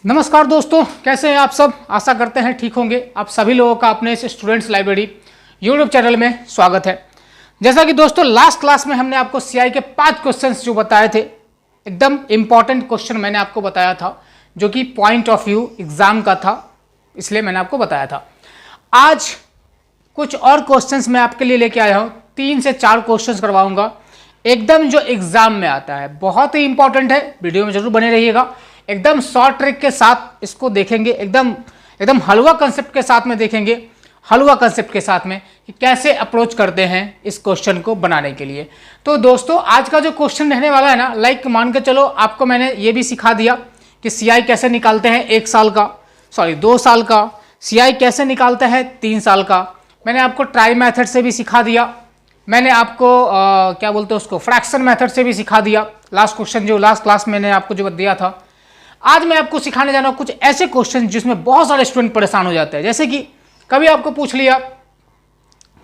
नमस्कार दोस्तों, कैसे हैं आप सब। आशा करते हैं ठीक होंगे। आप सभी लोगों का अपने इस स्टूडेंट्स लाइब्रेरी यूट्यूब चैनल में स्वागत है। जैसा कि दोस्तों लास्ट क्लास में हमने आपको सीआई के 5 क्वेश्चंस जो बताए थे, एकदम इंपॉर्टेंट क्वेश्चन मैंने आपको बताया था, जो कि पॉइंट ऑफ व्यू एग्जाम का था, इसलिए मैंने आपको बताया था। आज कुछ और क्वेश्चंस मैं आपके लिए लेके आया हूँ। 3 से 4 क्वेश्चंस करवाऊंगा, एकदम जो एग्जाम में आता है, बहुत ही इंपॉर्टेंट है। वीडियो में जरूर बने रहिएगा। एकदम शॉर्ट ट्रिक के साथ इसको देखेंगे, एकदम हलवा कंसेप्ट के साथ में देखेंगे, हलवा कंसेप्ट के साथ में कि कैसे अप्रोच करते हैं इस क्वेश्चन को बनाने के लिए। तो दोस्तों आज का जो क्वेश्चन रहने वाला है ना, लाइक मान के चलो आपको मैंने ये भी सिखा दिया कि सीआई कैसे निकालते हैं 1 साल का, सॉरी 2 साल का, सीआई कैसे निकालते हैं 3 साल का। मैंने आपको ट्राई मेथड से भी सिखा दिया, मैंने आपको क्या बोलते हैं उसको, फ्रैक्शन मेथड से भी सिखा दिया। लास्ट क्वेश्चन जो लास्ट क्लास मैंने आपको जो दिया था, आज मैं आपको सिखाने जा रहा हूं कुछ ऐसे क्वेश्चन जिसमें बहुत सारे स्टूडेंट परेशान हो जाते हैं। जैसे कि कभी आपको पूछ लिया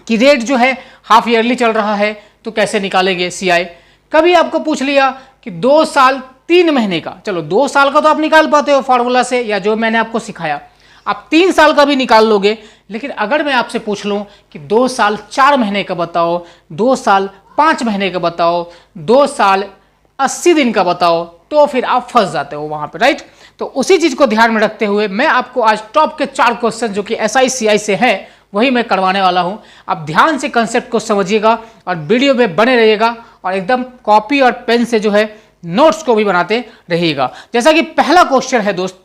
कि रेट जो है हाफ ईयरली चल रहा है तो कैसे निकालेंगे सीआई। कभी आपको पूछ लिया कि 2 साल 3 महीने का, चलो 2 साल का तो आप निकाल पाते हो फॉर्मूला से, या जो मैंने आपको सिखाया, आप 3 साल का भी निकाल लोगे। लेकिन अगर मैं आपसे पूछ लूं कि 2 साल 4 महीने का बताओ, 2 साल 5 महीने का बताओ, 2 साल 80 दिन का बताओ, तो फिर आप फंस जाते हो वहां पे, राइट। तो उसी चीज को ध्यान में रखते हुए मैं आपको आज टॉप के 4 क्वेश्चन जो कि एसआई सीआई से हैं वही मैं करवाने वाला हूं। आप ध्यान से कंसेप्ट को समझिएगा और वीडियो में बने रहिएगा और एकदम कॉपी और पेन से जो है नोट्स को भी बनाते रहिएगा। जैसा कि पहला क्वेश्चन है दोस्त,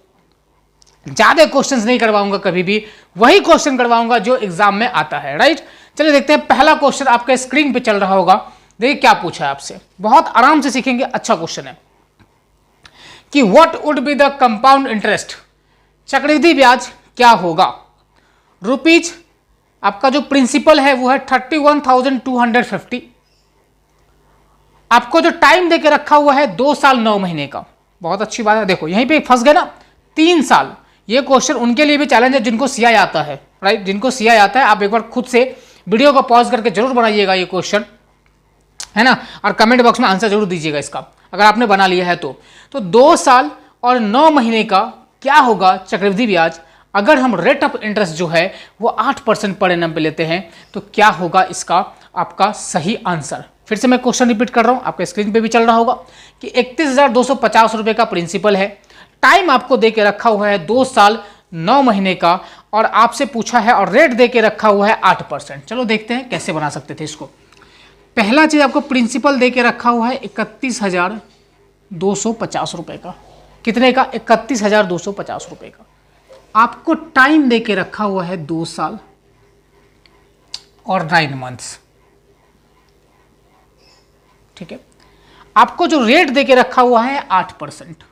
ज्यादा क्वेश्चंस नहीं करवाऊंगा, कभी भी वही क्वेश्चन करवाऊंगा जो एग्जाम में आता है, राइट। चलिए देखते हैं। पहला क्वेश्चन आपके स्क्रीन पे चल रहा होगा, देखिए क्या पूछा है आपसे, बहुत आराम से सीखेंगे, अच्छा क्वेश्चन है कि what would be the compound interest, चक्रवृद्धि ब्याज क्या होगा। रुपीज आपका जो प्रिंसिपल है वो है 31,250। आपको जो टाइम देके रखा हुआ है 2 साल 9 महीने का, बहुत अच्छी बात है। देखो यहीं पे फंस गए ना, 3 साल। ये क्वेश्चन उनके लिए भी चैलेंज है जिनको सीआई आता है, राइट। जिनको सीआई आता है आप एक बार खुद से वीडियो को पॉज करके जरूर बनाइएगा ये क्वेश्चन, है ना, और कमेंट बॉक्स में आंसर जरूर दीजिएगा इसका अगर आपने बना लिया है तो 2 साल और 9 महीने का क्या होगा चक्रवृद्धि ब्याज। अगर हम रेट ऑफ इंटरेस्ट जो है वो 8% पर एनम पे लेते हैं तो क्या होगा इसका आपका सही आंसर। फिर से मैं क्वेश्चन रिपीट कर रहा हूं, आपके स्क्रीन पे भी चल रहा होगा कि 31,250 रुपए का प्रिंसिपल है, टाइम आपको दे के रखा हुआ है 2 साल 9 महीने का, और आपसे पूछा है और रेट दे के रखा हुआ है 8%। चलो देखते हैं कैसे बना सकते थे इसको। पहला चीज आपको प्रिंसिपल दे के रखा हुआ है 31,250 रुपए का, कितने का, 31,250 रुपए का। आपको टाइम दे के रखा हुआ है 2 साल और 9 मंथ्स, ठीक है। आपको जो रेट दे के रखा हुआ है 8%,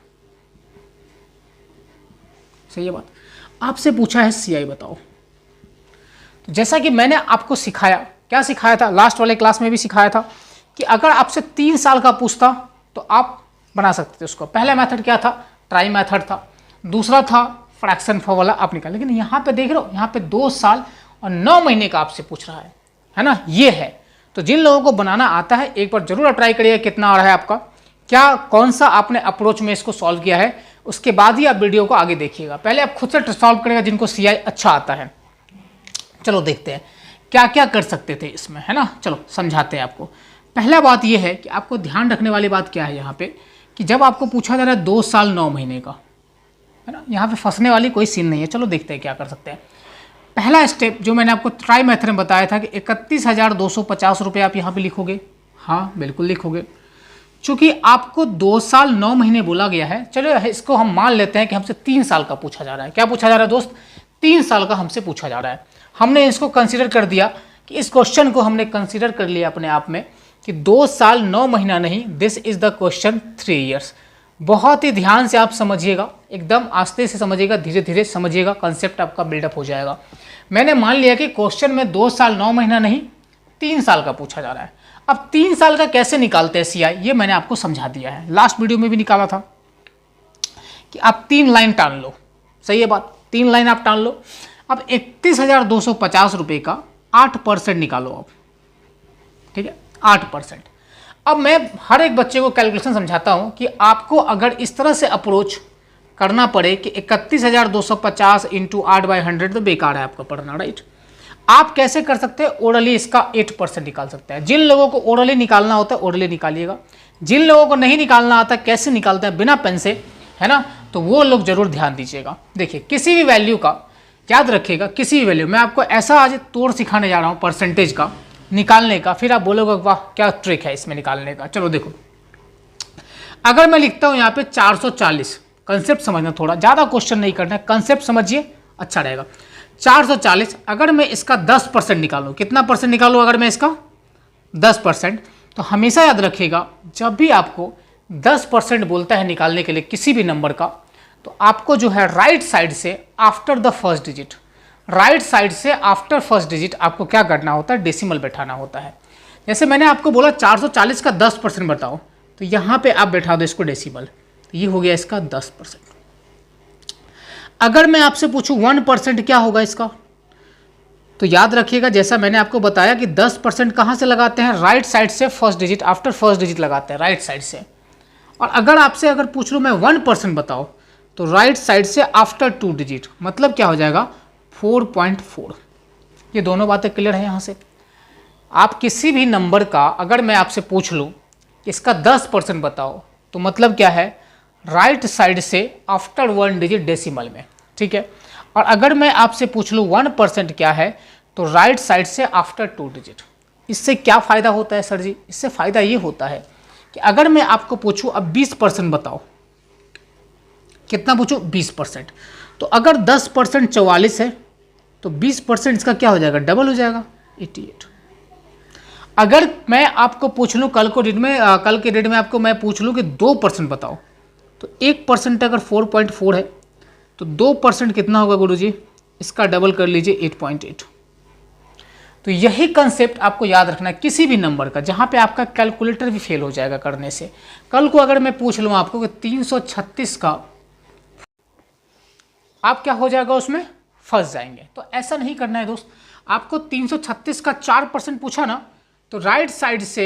सही है बात। आपसे पूछा है सीआई बताओ। तो जैसा कि मैंने आपको सिखाया, क्या सिखाया था, लास्ट वाले क्लास में भी सिखाया था कि अगर आपसे 3 साल का पूछता तो आप बना सकते थे उसको। पहला मेथड क्या था, ट्राई मेथड था, दूसरा था फ्रैक्शन फॉर्मूला आप निकाल। लेकिन यहाँ पे देख रहे हो, यहाँ पे 2 साल और 9 महीने का आपसे पूछ रहा है ना, ये है। तो जिन लोगों को बनाना आता है एक बार जरूर ट्राई करिए कितना आ रहा है आपका, क्या कौन सा आपने अप्रोच में इसको सॉल्व किया है, उसके बाद ही आप वीडियो को आगे देखिएगा। पहले आप खुद से सॉल्व करिएगा जिनको सीआई अच्छा आता है। चलो देखते हैं क्या क्या कर सकते थे इसमें, है ना। चलो समझाते हैं आपको। पहला बात यह है कि आपको ध्यान रखने वाली बात क्या है यहाँ पे, कि जब आपको पूछा जा रहा है 2 साल 9 महीने का, है ना, यहाँ पे फंसने वाली कोई सीन नहीं है। चलो देखते हैं क्या कर सकते हैं। पहला स्टेप जो मैंने आपको ट्राई मेथड में बताया था कि 31,250 रुपये आप यहाँ पे लिखोगे, हाँ बिल्कुल लिखोगे। चूंकि आपको 2 साल 9 महीने बोला गया है, चलो इसको हम मान लेते हैं कि हमसे 3 साल का पूछा जा रहा है। क्या पूछा जा रहा है दोस्त, 3 साल का हमसे पूछा जा रहा है। हमने इसको कंसीडर कर दिया कि इस क्वेश्चन को हमने कंसीडर कर लिया अपने आप में कि 2 साल 9 महीना नहीं, this is the question 3 years. बहुत ही ध्यान से आप समझिएगा, एकदम आस्ते से समझिएगा, धीरे धीरे समझिएगा, कंसेप्ट आपका बिल्डअप हो जाएगा। मैंने मान लिया कि क्वेश्चन में 2 साल 9 महीना नहीं 3 साल का पूछा जा रहा है। अब 3 साल का कैसे निकालते हैं सीआई, ये मैंने आपको समझा दिया है, लास्ट वीडियो में भी निकाला था कि आप 3 लाइन टान लो, सही है बात, 3 लाइन आप टान लो। अब 31,250 रुपये का 8% निकालो आप, ठीक है, 8%। अब मैं हर एक बच्चे को कैलकुलेशन समझाता हूं कि आपको अगर इस तरह से अप्रोच करना पड़े कि 31,250 इंटू 8/100 तो बेकार है आपका पढ़ना, राइट। आप कैसे कर सकते हैं, ओरली इसका 8% निकाल सकते हैं। जिन लोगों को ओरली निकालना होता है ओरली निकालिएगा, जिन लोगों को नहीं निकालना आता कैसे निकालते हैं बिना पेन से, है ना, तो वो लोग जरूर ध्यान दीजिएगा। देखिए किसी भी वैल्यू का याद रखिएगा, किसी भी वैल्यू, मैं आपको ऐसा आज तोड़ सिखाने जा रहा हूँ परसेंटेज का निकालने का, फिर आप बोलोगे वाह क्या ट्रिक है इसमें निकालने का। चलो देखो, अगर मैं लिखता हूँ यहाँ पे 440, कंसेप्ट समझना, थोड़ा ज़्यादा क्वेश्चन नहीं करना है, कंसेप्ट समझिए अच्छा रहेगा। 440 अगर मैं इसका 10% निकालूँ, कितना परसेंट निकालूँ अगर मैं इसका 10%, तो हमेशा याद रखिएगा जब भी आपको 10% बोलता है निकालने के लिए किसी भी नंबर का, तो आपको जो है राइट साइड से after the first digit, right side से आफ्टर फर्स्ट डिजिट आपको क्या करना होता है, डेसिमल बैठाना होता है। जैसे मैंने आपको बोला 440 का 10% बताओ, तो यहाँ पे आप बैठा दो इसको डेसिमल, तो ये हो गया इसका 10%। अगर मैं आपसे पूछूं 1% क्या होगा इसका, तो याद रखिएगा जैसा मैंने आपको बताया कि 10% कहाँ से लगाते हैं, राइट साइड से first digit, after first digit लगाते हैं राइट साइड से। और अगर आपसे अगर पूछ लूँ मैं 1% बताओ, तो राइट साइड से आफ्टर 2 डिजिट, मतलब क्या हो जाएगा 4.4। ये दोनों बातें क्लियर है यहाँ से। आप किसी भी नंबर का अगर मैं आपसे पूछ लूँ इसका 10% बताओ, तो मतलब क्या है, राइट साइड से आफ्टर 1 डिजिट डेसिमल में, ठीक है। और अगर मैं आपसे पूछ लूँ 1% क्या है, तो राइट साइड से आफ्टर 2 डिजिट। इससे क्या फ़ायदा होता है सर जी, इससे फ़ायदा ये होता है कि अगर मैं आपको पूछूँ अब 20% बताओ, कितना पूछूँ 20%, तो अगर 10% 44 है, तो 20% इसका क्या हो जाएगा, डबल हो जाएगा 88। अगर मैं आपको पूछ लूँ कल के डेट में आपको मैं पूछ लूँ कि 2% बताओ, तो 1% अगर 4.4 है, तो 2% कितना होगा गुरुजी, इसका डबल कर लीजिए 8.8। तो यही कंसेप्ट आपको याद रखना है किसी भी नंबर का, जहाँ पे आपका कैलकुलेटर भी फेल हो जाएगा करने से। कल को अगर मैं पूछ लूँ आपको कि 336 का, आप क्या हो जाएगा उसमें फंस जाएंगे। तो ऐसा नहीं करना है दोस्त, आपको 336 का 4% पूछा ना, तो राइट साइड से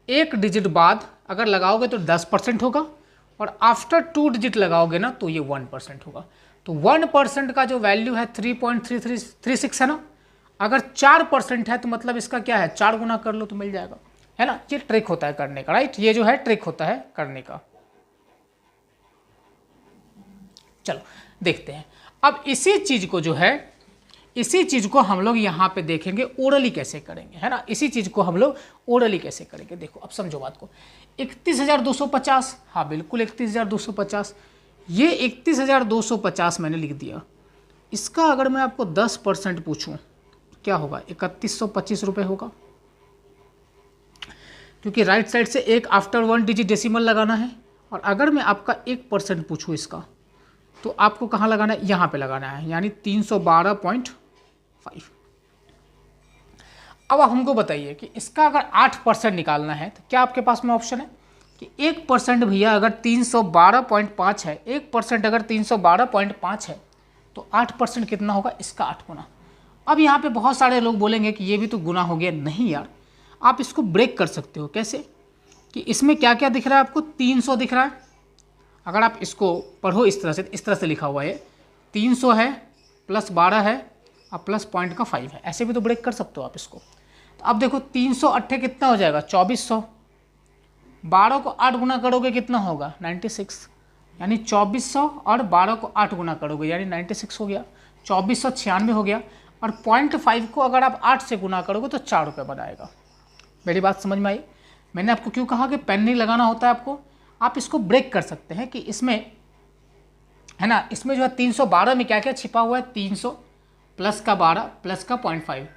एक डिजिट बाद अगर लगाओगे तो 10% होगा, और आफ्टर 2 डिजिट लगाओगे ना तो ये 1% होगा। तो 1% का जो वैल्यू है 3.3336 है ना, अगर 4% है तो मतलब इसका क्या है, 4 गुना कर लो तो मिल जाएगा, है ना। ये ट्रिक होता है करने का, राइट, ये जो है ट्रिक होता है करने का। चलो देखते हैं अब इसी चीज को जो है, इसी चीज को हम लोग यहाँ पे देखेंगे ओरली कैसे करेंगे, है ना। इसी चीज को हम लोग ओरली कैसे करेंगे, देखो अब समझो बात को। 31,250, हाँ बिल्कुल 31,250, ये 31,250 मैंने लिख दिया। इसका अगर मैं आपको 10% पूछूं क्या होगा, 3125 रुपये होगा, क्योंकि राइट साइड से एक आफ्टर 1 डिजिट डेसिमल लगाना है। और अगर मैं आपका 1% पूछूं इसका, तो आपको कहाँ लगाना है, यहाँ पे लगाना है, यानी 312.5। अब हमको बताइए कि इसका अगर 8% निकालना है तो क्या आपके पास में ऑप्शन है कि 1% भैया अगर 312.5 है, 1% अगर 312.5 है, तो 8% कितना होगा, इसका 8 गुना। अब यहाँ पे बहुत सारे लोग बोलेंगे कि ये भी तो गुना हो गया। नहीं यार, आप इसको ब्रेक कर सकते हो। कैसे कि इसमें क्या क्या दिख रहा है आपको, 300 दिख रहा है। अगर आप इसको पढ़ो इस तरह से लिखा हुआ है, 300 है प्लस 12 है और प्लस पॉइंट का 5 है, ऐसे भी तो ब्रेक कर सकते हो आप इसको। तो अब देखो 308 कितना हो जाएगा, 2400, 12 को 8 गुना करोगे कितना होगा, 96, यानी 2400 और 12 को 8 गुना करोगे यानी 96 हो गया, 2496 हो गया। और 0.5 को अगर आप 8 से गुना करोगे तो 4 रुपये बनाएगा। मेरी बात समझ में आई। मैंने आपको क्यों कहा कि पेन नहीं लगाना होता है आपको, आप इसको ब्रेक कर सकते हैं कि इसमें, है ना, इसमें जो है 312 में क्या क्या छिपा हुआ है, 300 प्लस का 12 प्लस का 0.5।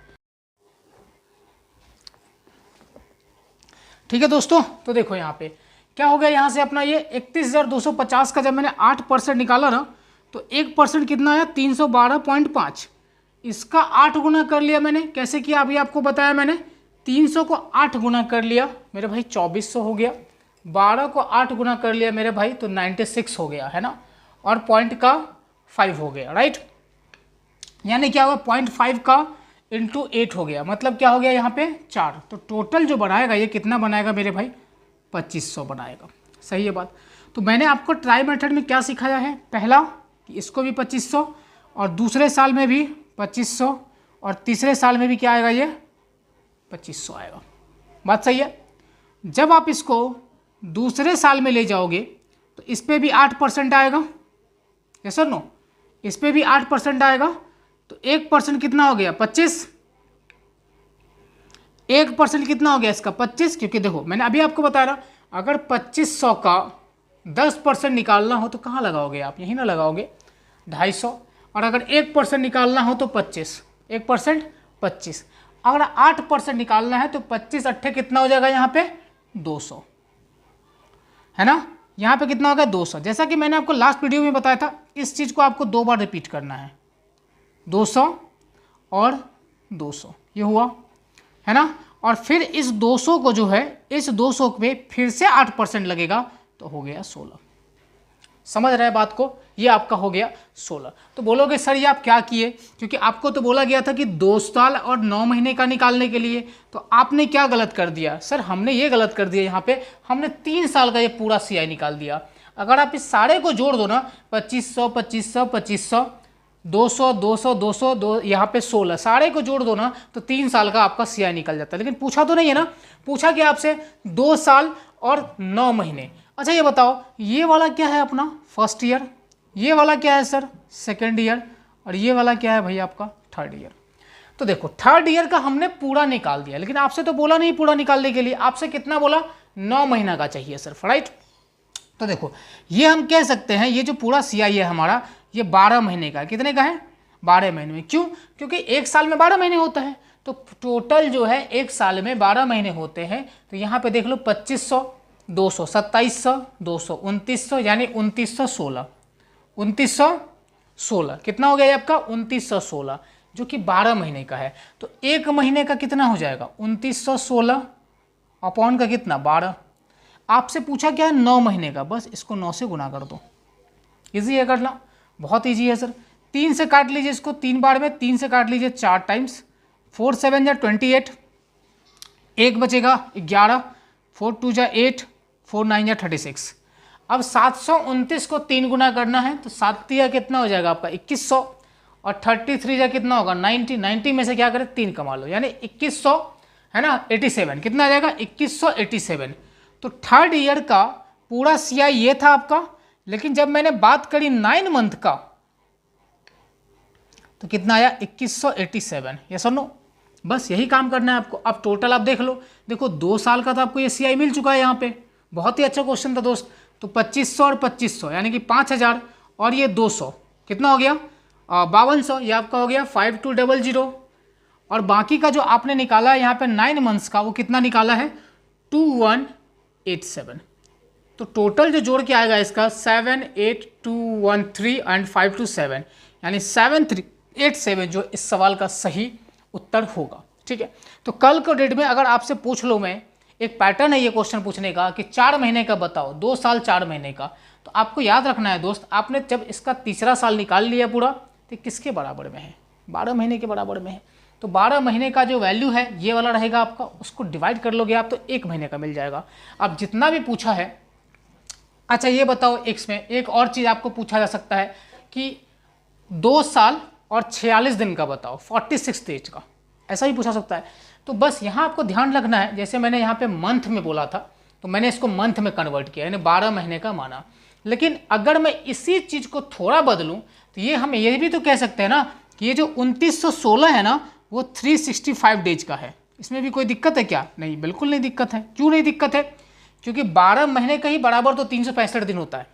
ठीक है दोस्तों, तो देखो यहाँ पे क्या हो गया, यहाँ से अपना ये 31,250 का जब मैंने 8% निकाला ना, तो 1% कितना आया, 312.5। इसका 8 गुना कर लिया मैंने। कैसे किया अभी आपको बताया मैंने, 300 को 8 गुना कर लिया मेरे भाई 2400 हो गया, 12 को 8 गुना कर लिया मेरे भाई तो 96 हो गया, है ना, और पॉइंट का 5 हो गया, राइट। यानी क्या हुआ, 0.5 का इंटू 8 हो गया, मतलब क्या हो गया यहाँ पे 4। तो टोटल जो बनाएगा ये कितना बनाएगा मेरे भाई, 2500 बनाएगा। सही है बात। तो मैंने आपको ट्राई मेथड में क्या सिखाया है, पहला कि इसको भी 2500 और दूसरे साल में भी 2500 और तीसरे साल में भी क्या आएगा, ये 2500 आएगा। बात सही है। जब आप इसको दूसरे साल में ले जाओगे तो इस पर भी 8% आएगा, यस और नो, इस पर भी 8% आएगा। तो 1% कितना हो गया, 25। 1% कितना हो गया इसका, 25। क्योंकि देखो मैंने अभी आपको बता रहा, अगर 2500 का 10% निकालना हो तो कहाँ लगाओगे आप, यहीं ना लगाओगे, 250। और अगर 1% निकालना हो तो 25, 1% 25। अगर 8% निकालना है तो 25 अट्ठे कितना हो जाएगा यहाँ पे, 200, है ना। यहाँ पे कितना होगा, 200। जैसा कि मैंने आपको लास्ट वीडियो में बताया था, इस चीज़ को आपको 2 बार रिपीट करना है, 200 और 200, ये हुआ, है ना। और फिर इस 200 को जो है, इस 200 पे फिर से 8% लगेगा तो हो गया 16। समझ रहे हैं बात को, ये आपका हो गया 16। तो बोलोगे सर ये आप क्या किए, क्योंकि आपको तो बोला गया था कि 2 साल और 9 महीने का निकालने के लिए, तो आपने क्या गलत कर दिया। सर हमने ये गलत कर दिया, यहाँ पे हमने 3 साल का ये पूरा CI निकाल दिया। अगर आप इस सारे को जोड़ दो ना, 2500 2500 2500 200 200 200 2, यहाँ पे 16, सारे को जोड़ दो ना तो 3 साल का आपका CI निकल जाता है। लेकिन पूछा तो नहीं है ना, पूछा कि आपसे 2 साल और 9 महीने। अच्छा ये बताओ, ये वाला क्या है अपना फर्स्ट ईयर, ये वाला क्या है सर सेकेंड ईयर, और ये वाला क्या है भाई आपका थर्ड ईयर। तो देखो थर्ड ईयर का हमने पूरा निकाल दिया, लेकिन आपसे तो बोला नहीं पूरा निकालने के लिए, आपसे कितना बोला, 9 महीना का चाहिए सिर्फ, राइट। तो देखो ये हम कह सकते हैं, ये जो पूरा CI है हमारा, ये 12 महीने का, कितने का है, 12 महीने में। क्यों, क्योंकि एक साल में 12 महीने होता है, तो टोटल जो है एक साल में 12 महीने होते हैं। तो यहाँ पे देख लो 2500 200 2700 200 2900, यानी 2916, 2916 कितना हो गया ये आपका, 2916, जो कि 12 महीने का है। तो एक महीने का कितना हो जाएगा, 2916 अपॉन का कितना, 12। आपसे पूछा क्या है, 9 महीने का, बस इसको 9 से गुना कर दो, इजी है करना, बहुत ईजी है सर। 3 से काट लीजिए इसको, 3 बार में 3 से काट लीजिए 4 टाइम्स, 4 7 जा 28, एक बचेगा 11, 4 2 जा 8, 4 9 जा 36। अब 729 को 3 गुना करना है, तो 7 तिया कितना हो जाएगा आपका 2100, और 33 जा कितना होगा 90, 90 में से क्या करें 3 कमा लो, यानी 2100, है ना, 87, कितना आ जाएगा 2187। तो थर्ड ईयर का पूरा CI ये था आपका। लेकिन जब मैंने बात करी 9 मंथ का, तो कितना आया 2187, यस और नो। बस यही काम करना है आपको। अब टोटल आप देख लो, देखो 2 साल का तो आपको ये CI मिल चुका है यहाँ पे, बहुत ही अच्छा क्वेश्चन था दोस्त। तो 2500 और 2500 यानी कि 5000, और ये 200 कितना हो गया 5200, ये आपका हो गया 5200। और बाकी का जो आपने निकाला है यहाँ पे 9 मंथ्स का, वो कितना निकाला है 2187। तो टोटल जो जोड़ के आएगा इसका 78213 एंड 527, यानी 7387 जो इस सवाल का सही उत्तर होगा। ठीक है, तो कल को डेट में अगर आपसे पूछ लो, मैं एक पैटर्न है ये क्वेश्चन पूछने का कि 4 महीने का बताओ, 2 साल 4 महीने का, तो आपको याद रखना है दोस्त, आपने जब इसका तीसरा साल निकाल लिया पूरा, तो किसके बराबर में है, 12 महीने के बराबर में है। तो 12 महीने का जो वैल्यू है ये वाला रहेगा आपका, उसको डिवाइड कर लोगे आप तो 1 महीने का मिल जाएगा। अब जितना भी पूछा है, अच्छा ये बताओ, इसमें एक और चीज़ आपको पूछा जा सकता है कि 2 साल और 46 दिन का बताओ, 46 डेज का, ऐसा ही पूछा सकता है। तो बस यहाँ आपको ध्यान रखना है, जैसे मैंने यहाँ पे मंथ में बोला था, तो मैंने इसको मंथ में कन्वर्ट किया, यानी 12 महीने का माना। लेकिन अगर मैं इसी चीज़ को थोड़ा बदलूँ, तो ये हम ये भी तो कह सकते हैं ना कि ये जो 2916 है ना, वो 365 डेज का है। इसमें भी कोई दिक्कत है क्या? नहीं, बिल्कुल नहीं दिक्कत है। क्यों नहीं दिक्कत है? क्योंकि 12 महीने का ही बराबर तो 365 दिन होता है।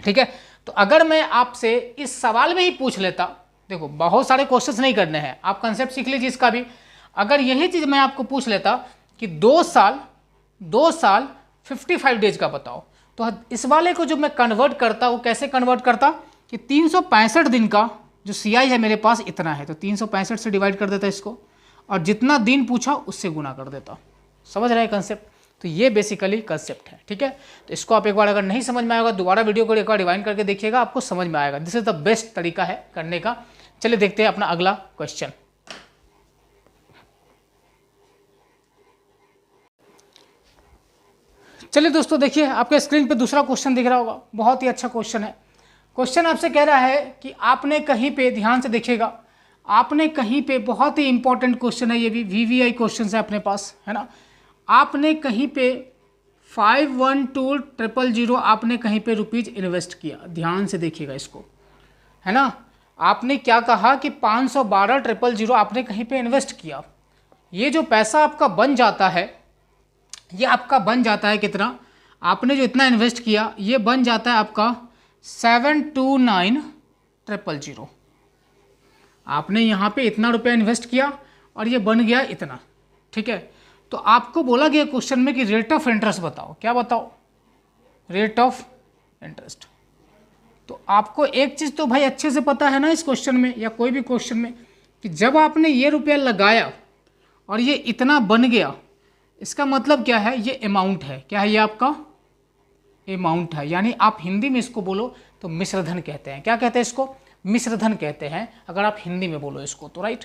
ठीक है, तो अगर मैं आपसे इस सवाल में ही पूछ लेता, देखो बहुत सारे क्वेश्चंस नहीं करने हैं, आप कंसेप्ट सीख लीजिए इसका भी। अगर यही चीज़ मैं आपको पूछ लेता कि 2 साल 55 डेज का बताओ, तो इस वाले को जो मैं कन्वर्ट करता, वो कैसे कन्वर्ट करता कि 365 दिन का जो CI है मेरे पास इतना है, तो 365 से डिवाइड कर देता इसको, और जितना दिन पूछा उससे गुना कर देता। समझ रहे हैं कंसेप्ट? तो ये बेसिकली कंसेप्ट है। ठीक है, तो इसको आप एक बार अगर नहीं समझ में आएगा, दोबारा वीडियो को एक बार रिवाइंड करके देखिएगा, आपको समझ में आएगा। दिस इज द बेस्ट तरीका है करने का। चलिए देखते हैं अपना अगला क्वेश्चन। चलिए दोस्तों, देखिए आपके स्क्रीन पे दूसरा क्वेश्चन दिख रहा होगा, बहुत ही अच्छा क्वेश्चन है। क्वेश्चन आपसे कह रहा है कि आपने कहीं पे, ध्यान से देखिएगा, आपने कहीं पे, बहुत ही इंपॉर्टेंट क्वेश्चन है ये भी, वीवीआई क्वेश्चन है अपने पास, है ना। आपने कहीं पे 512000 आपने कहीं पे रुपीज इन्वेस्ट किया, ध्यान से देखिएगा इसको, है ना। आपने क्या कहा कि 512,000 आपने कहीं पे इन्वेस्ट किया। ये जो पैसा आपका बन जाता है, ये आपका बन जाता है कितना, आपने जो इतना इन्वेस्ट किया ये बन जाता है आपका 729,000। आपने यहाँ पे इतना रुपया इन्वेस्ट किया और ये बन गया इतना, ठीक है। तो आपको बोला गया क्वेश्चन में कि रेट ऑफ इंटरेस्ट बताओ, क्या बताओ, रेट ऑफ इंटरेस्ट। तो आपको एक चीज़ तो भाई अच्छे से पता है ना इस क्वेश्चन में या कोई भी क्वेश्चन में, कि जब आपने ये रुपया लगाया और ये इतना बन गया, इसका मतलब क्या है, ये अमाउंट है। क्या है ये आपका अमाउंट है, यानी आप हिंदी में इसको बोलो तो मिश्रधन कहते हैं। क्या कहते हैं इसको, मिश्रधन कहते हैं अगर आप हिंदी में बोलो इसको तो, राइट।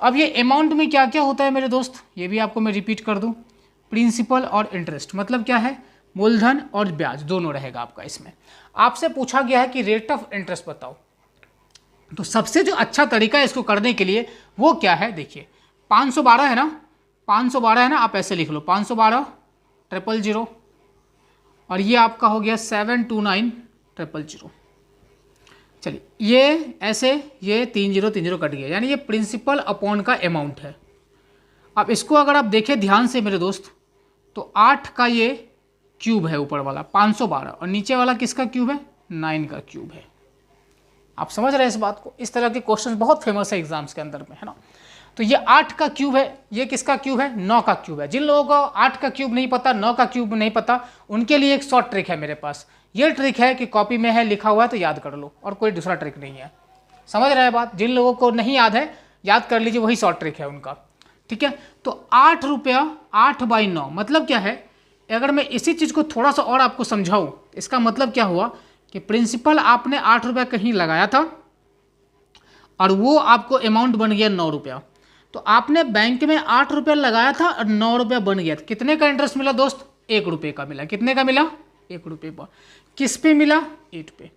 अब ये अमाउंट में क्या क्या होता है मेरे दोस्त, ये भी आपको मैं रिपीट कर दूं, प्रिंसिपल और इंटरेस्ट, मतलब क्या है, मूलधन और ब्याज दोनों रहेगा आपका इसमें। आपसे पूछा गया है कि रेट ऑफ इंटरेस्ट बताओ, तो सबसे जो अच्छा तरीका है इसको करने के लिए वो क्या है, देखिए 512 है ना, 512 है ना, आप ऐसे लिख लो 512,000 और ये आपका हो गया 729,000। चलिए ये ऐसे, ये 3030 कट गया, यानी ये प्रिंसिपल अपॉन का अमाउंट है। अब इसको अगर आप देखें ध्यान से मेरे दोस्त, तो 8 का ये क्यूब है ऊपर वाला 512, और नीचे वाला किसका क्यूब है, 9 का क्यूब है। आप समझ रहे हैं इस बात को, इस तरह के क्वेश्चन बहुत फेमस है एग्जाम्स के अंदर में, है ना। तो ये 8 का क्यूब है, ये किसका क्यूब है, 9 का क्यूब है। जिन लोगों को 8 का क्यूब नहीं पता, 9 का क्यूब नहीं पता, उनके लिए एक शॉर्ट ट्रिक है मेरे पास। ये ट्रिक है कि कॉपी में है, लिखा हुआ है तो याद कर लो, और कोई दूसरा ट्रिक नहीं है। समझ रहे हैं बात, जिन लोगों को नहीं याद है याद कर लीजिए, वही शॉर्ट ट्रिक है उनका, ठीक है। तो 8 रुपया 8/9 मतलब क्या है, अगर मैं इसी चीज़ को थोड़ा सा और आपको समझाऊं, इसका मतलब क्या हुआ कि प्रिंसिपल आपने 8 रुपया कहीं लगाया था और वो आपको अमाउंट बन गया 9 रुपया। तो आपने बैंक में 8 रुपया लगाया था और 9 रुपया बन गया, कितने का इंटरेस्ट मिला दोस्त, 1 रुपये का मिला। कितने का मिला, 1 रुपये पर। किस पे मिला, 8 पे।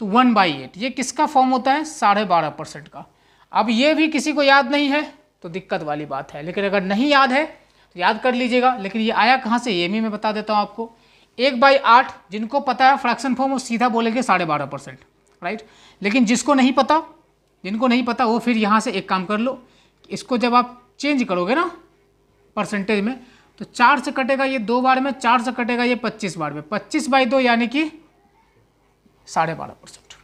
तो 1/8 ये किसका फॉर्म होता है, 12.5% का। अब ये भी किसी को याद नहीं है तो दिक्कत वाली बात है, लेकिन अगर नहीं याद है तो याद कर लीजिएगा। लेकिन ये आया कहाँ से, ये भी मैं बता देता हूँ आपको। 1/8 जिनको पता है फ्रैक्शन फॉर्म वो सीधा बोलेंगे 12.5%, राइट। लेकिन जिसको नहीं पता, जिनको नहीं पता वो फिर यहाँ से एक काम कर लो, इसको जब आप चेंज करोगे ना परसेंटेज में, तो 4 से कटेगा ये 2 बार में, 4 से कटेगा ये 25 बार में, 25/2 यानी कि 12.5%,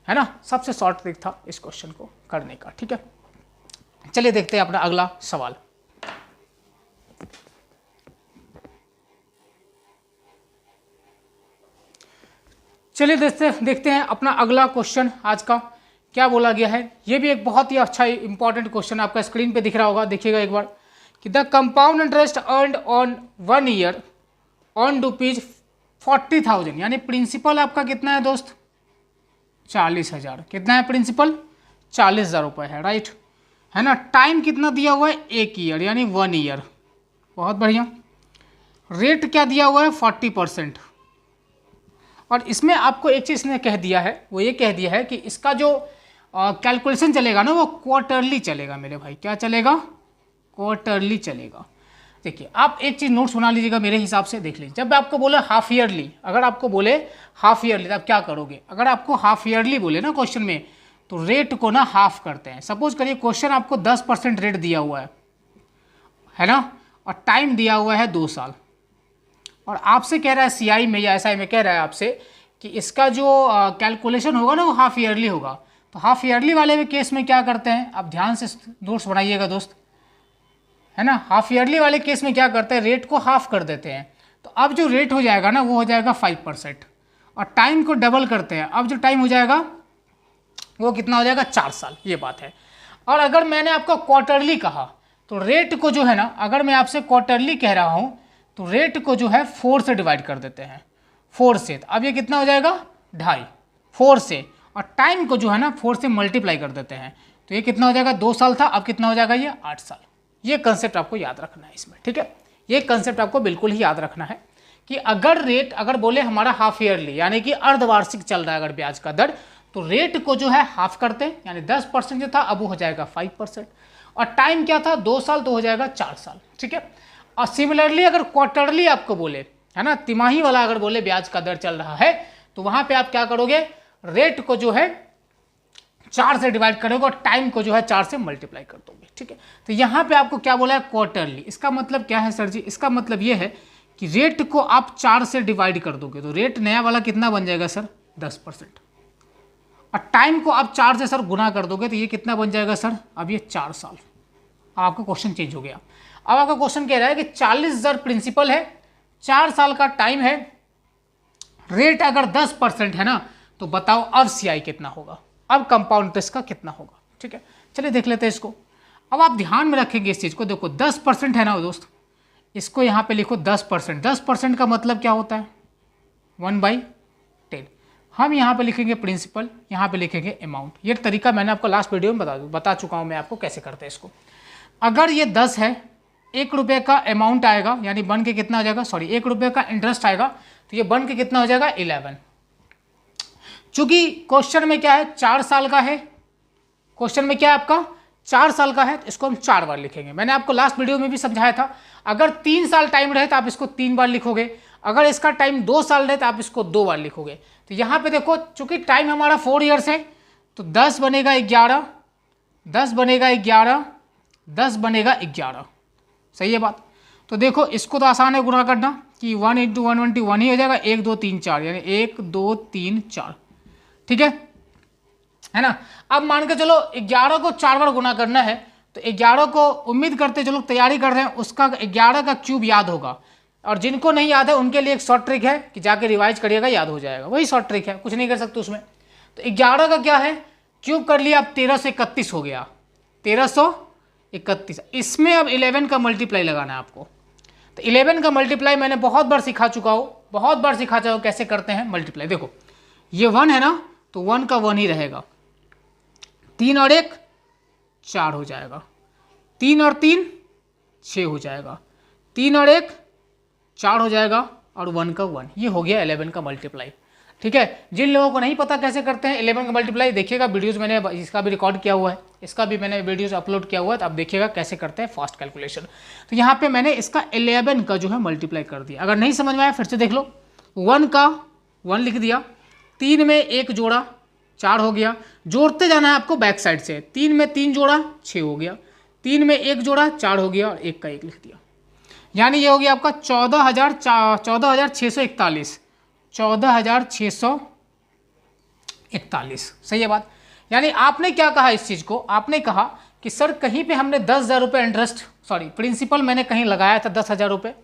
है ना। सबसे शॉर्ट ट्रिक था इस क्वेश्चन को करने का, ठीक है। चलिए देखते हैं अपना अगला सवाल। चलिए देखते हैं अपना अगला क्वेश्चन आज का क्या बोला गया है। ये भी एक बहुत ही अच्छा इंपॉर्टेंट क्वेश्चन आपका स्क्रीन पे दिख रहा होगा, देखिएगा एक बार, कि the compound interest earned on 1 year on ₹40,000, यानी प्रिंसिपल आपका कितना है दोस्त, 40,000। कितना है प्रिंसिपल, 40,000 रुपये है, राइट, है ना। टाइम कितना दिया हुआ है, 1 ईयर यानी 1 ईयर, बहुत बढ़िया। रेट क्या दिया हुआ है, 40%। और इसमें आपको एक चीज़ ने कह दिया है, वो ये कह दिया है कि इसका जो कैलकुलेशन चलेगा ना वो क्वार्टरली चलेगा मेरे भाई। क्या चलेगा, क्वार्टरली चलेगा। देखिए आप एक चीज़ नोट्स बना लीजिएगा मेरे हिसाब से, देख लीजिए। जब आपको बोले हाफ ईयरली, अगर आपको बोले हाफ ईयरली तो आप क्या करोगे, अगर आपको हाफ ईयरली बोले ना क्वेश्चन में, तो रेट को ना हाफ करते हैं। सपोज करिए क्वेश्चन आपको 10% रेट दिया हुआ है ना, और टाइम दिया हुआ है 2 साल, और आपसे कह रहा है सीआई में या एसआई में कह रहा है आपसे कि इसका जो कैलकुलेशन होगा ना वो हाफ ईयरली होगा। तो हाफ ईयरली वाले में केस में क्या करते हैं, आप ध्यान से नोट्स बनाइएगा दोस्त, है ना। हाफ ईयरली वाले केस में क्या करते हैं, रेट को हाफ कर देते हैं। तो अब जो रेट हो जाएगा ना वो हो जाएगा 5%, और टाइम को डबल करते हैं। अब जो टाइम हो जाएगा वो कितना हो जाएगा, 4 साल, ये बात है। और अगर मैंने आपको क्वार्टरली कहा तो रेट को जो है ना, अगर मैं आपसे क्वार्टरली कह रहा हूँ तो रेट को जो है 4 से डिवाइड कर देते हैं, 4 से। तो अब ये कितना हो जाएगा, 2.5, 4 से, और टाइम को जो है ना 4 से मल्टीप्लाई कर देते हैं। तो ये कितना हो जाएगा, 2 साल था, अब कितना हो जाएगा ये 8 साल। ये कंसेप्ट आपको याद रखना है इसमें, ठीक है। ये कंसेप्ट आपको बिल्कुल ही याद रखना है कि अगर रेट अगर बोले हमारा हाफ ईयरली यानी कि अर्धवार्षिक चल रहा है अगर ब्याज का दर, तो रेट को जो है हाफ करते हैं, यानी 10% जो था अब वो हो जाएगा 5%, और टाइम क्या था 2 साल तो हो जाएगा 4 साल। ठीक है। और सिमिलरली अगर क्वार्टरली आपको बोले, है ना, तिमाही वाला अगर बोले ब्याज का दर चल रहा है, तो वहां पे आप क्या करोगे, रेट को जो है 4 से डिवाइड करोगे और टाइम को जो है 4 से मल्टीप्लाई कर दोगे। ठीक है। तो यहाँ पे आपको क्या बोला है, क्वार्टरली। इसका मतलब क्या है सर जी, इसका मतलब ये है कि रेट को आप 4 से डिवाइड कर दोगे तो रेट नया वाला कितना बन जाएगा सर, 10%, और टाइम को आप 4 से सर गुना कर दोगे तो ये कितना बन जाएगा सर, अब ये 4 साल। अब आपका क्वेश्चन चेंज हो गया। अब आपका क्वेश्चन कह रहा है कि 40,000 प्रिंसिपल है, 4 साल का टाइम है, रेट अगर 10% है ना, तो बताओ अब सीआई कितना होगा, अब कंपाउंड इंटरेस्ट का कितना होगा। ठीक है, चलिए देख लेते हैं इसको। अब आप ध्यान में रखेंगे इस चीज़ को, देखो 10% है ना दोस्त, इसको यहाँ पे लिखो 10%। 10% का मतलब क्या होता है, 1/10। हम यहाँ पे लिखेंगे प्रिंसिपल, यहाँ पे लिखेंगे अमाउंट। ये तरीका मैंने आपको लास्ट वीडियो में बता चुका हूँ मैं आपको कैसे करते हैं इसको। अगर ये 10 है, 1 रुपये का अमाउंट आएगा, यानी बन के कितना हो जाएगा, सॉरी 1 रुपये का इंटरेस्ट आएगा, तो ये बन के कितना हो जाएगा 11। चूंकि क्वेश्चन में क्या है, 4 साल का है, क्वेश्चन में क्या है आपका 4 साल का है, तो इसको हम 4 बार लिखेंगे। मैंने आपको लास्ट वीडियो में भी समझाया था, अगर 3 साल टाइम रहे तो आप इसको 3 बार लिखोगे, अगर इसका टाइम 2 साल रहे तो आप इसको 2 बार लिखोगे। तो यहाँ पे देखो चूंकि टाइम हमारा 4 ईयर्स है, तो 10 बनेगा 11, 10 बनेगा 11, 10 बनेगा 11। सही है बात। तो देखो इसको तो आसान है गुणा करना कि 1 × 120 1 ही हो जाएगा, 1 2 3 4, यानी 1 2 3 4। ठीक है ना। अब मान के चलो 11 को 4 बार गुना करना है, तो 11 को उम्मीद करते जो लोग तैयारी कर रहे हैं उसका 11 का क्यूब याद होगा, और जिनको नहीं याद है उनके लिए एक शॉर्ट ट्रिक है कि जाके रिवाइज करिएगा, याद हो जाएगा। वही शॉर्ट ट्रिक है, कुछ नहीं कर सकते उसमें। तो 11 का क्या है, क्यूब कर लिया, अब 1331 हो गया, 1331। इसमें अब 11 का मल्टीप्लाई लगाना है आपको। तो 11 का मल्टीप्लाई मैंने बहुत बार सिखा चुका हूँ, बहुत बार सिखा चुका हूँ कैसे करते हैं मल्टीप्लाई। देखो ये 1 है ना, तो 1 का 1 ही रहेगा, 3 और 1 4 हो जाएगा, 3 और 3 6 हो जाएगा, 3 और 1 4 हो जाएगा, और 1 का 1। ये हो गया 11 का मल्टीप्लाई। ठीक है। जिन लोगों को नहीं पता कैसे करते हैं 11 का मल्टीप्लाई, देखिएगा वीडियोस मैंने इसका भी रिकॉर्ड किया हुआ है, इसका भी मैंने वीडियोस अपलोड किया हुआ है, तो आप देखिएगा कैसे करते हैं फास्ट कैलकुलेशन। तो यहाँ पे मैंने इसका 11 का जो है मल्टीप्लाई कर दिया। अगर नहीं समझ में आया फिर से देख लो, 1 का 1 लिख दिया, 3 में 1 जोड़ा 4 हो गया, जोड़ते जाना है आपको बैक साइड से, 3 में 3 जोड़ा 6 हो गया, 3 में 1 जोड़ा 4 हो गया, और 1 का 1 लिख दिया, यानी ये हो गया आपका 14,641, 14,641। सही है बात। यानी आपने क्या कहा इस चीज़ को, आपने कहा कि सर कहीं पे हमने 10,000 रुपये इंटरेस्ट, सॉरी प्रिंसिपल मैंने कहीं लगाया था 10,000 रुपये,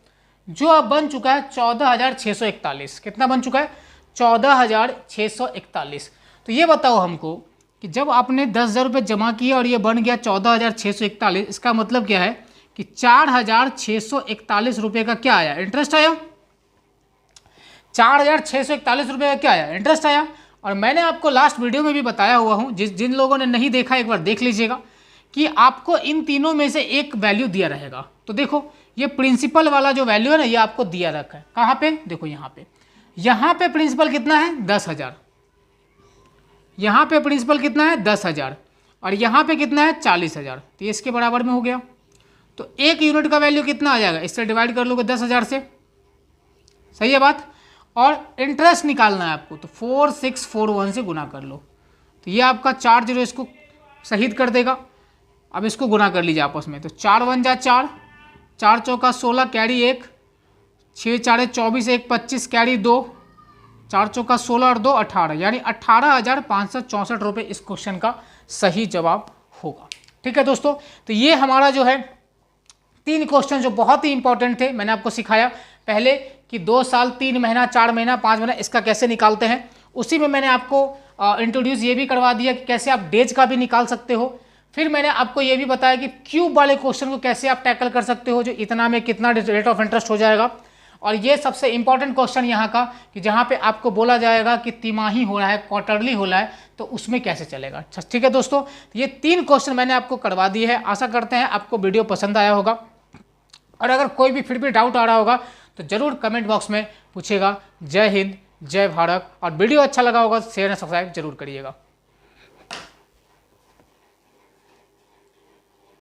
जो अब बन चुका है 14,641। कितना बन चुका है, 14,641। तो ये बताओ हमको कि जब आपने 10,000 रुपये जमा किए और ये बन गया 14,641, इसका मतलब क्या है कि 4,641 रुपये का क्या आया, इंटरेस्ट आया। 4,641 रुपये का क्या आया, इंटरेस्ट आया। और मैंने आपको लास्ट वीडियो में भी बताया हुआ हूँ, जिन लोगों ने नहीं देखा एक बार देख लीजिएगा, कि आपको इन तीनों में से एक वैल्यू दिया रहेगा। तो देखो ये प्रिंसिपल वाला जो वैल्यू है ना, ये आपको दिया रखा है कहाँ पे, देखो यहाँ पे प्रिंसिपल कितना है 10,000, यहाँ पे प्रिंसिपल कितना है 10,000, और यहाँ पे कितना है 40,000, तो ये इसके बराबर में हो गया। तो 1 यूनिट का वैल्यू कितना आ जाएगा, इससे डिवाइड कर लोगे 10,000 से। सही है बात। और इंटरेस्ट निकालना है आपको, तो 4641 से गुना कर लो, तो ये आपका 4 0 इसको शहीद कर देगा। अब इसको गुना कर लीजिए आपस में, तो 4 1 जा 4, 4 चौका 16 कैरी 1, 6 4 24 1 25 कैरी 2, 4 चौका 16 और 2 18, यानी 18,564 रुपये इस क्वेश्चन का सही जवाब होगा। ठीक है दोस्तों, तो ये हमारा जो है 3 क्वेश्चन जो बहुत ही इंपॉर्टेंट थे, मैंने आपको सिखाया पहले कि 2 साल 3 महीना 4 महीना 5 महीना इसका कैसे निकालते हैं। उसी में मैंने आपको इंट्रोड्यूस ये भी करवा दिया कि कैसे आप डेज का भी निकाल सकते हो। फिर मैंने आपको ये भी बताया कि क्यूब वाले क्वेश्चन को कैसे आप टैकल कर सकते हो, जो इतना में कितना रेट ऑफ इंटरेस्ट हो जाएगा। और ये सबसे इंपॉर्टेंट क्वेश्चन यहाँ का कि जहाँ पे आपको बोला जाएगा कि तिमाही हो रहा है, क्वार्टरली हो रहा है, तो उसमें कैसे चलेगा। ठीक है दोस्तों, ये 3 क्वेश्चन मैंने आपको करवा दिए हैं। आशा करते हैं आपको वीडियो पसंद आया होगा, और अगर कोई भी फिर भी डाउट आ रहा होगा तो जरूर कमेंट बॉक्स में पूछेगा। जय हिंद, जय भारत, और वीडियो अच्छा लगा होगा तो शेयर एंड सब्सक्राइब जरूर करिएगा।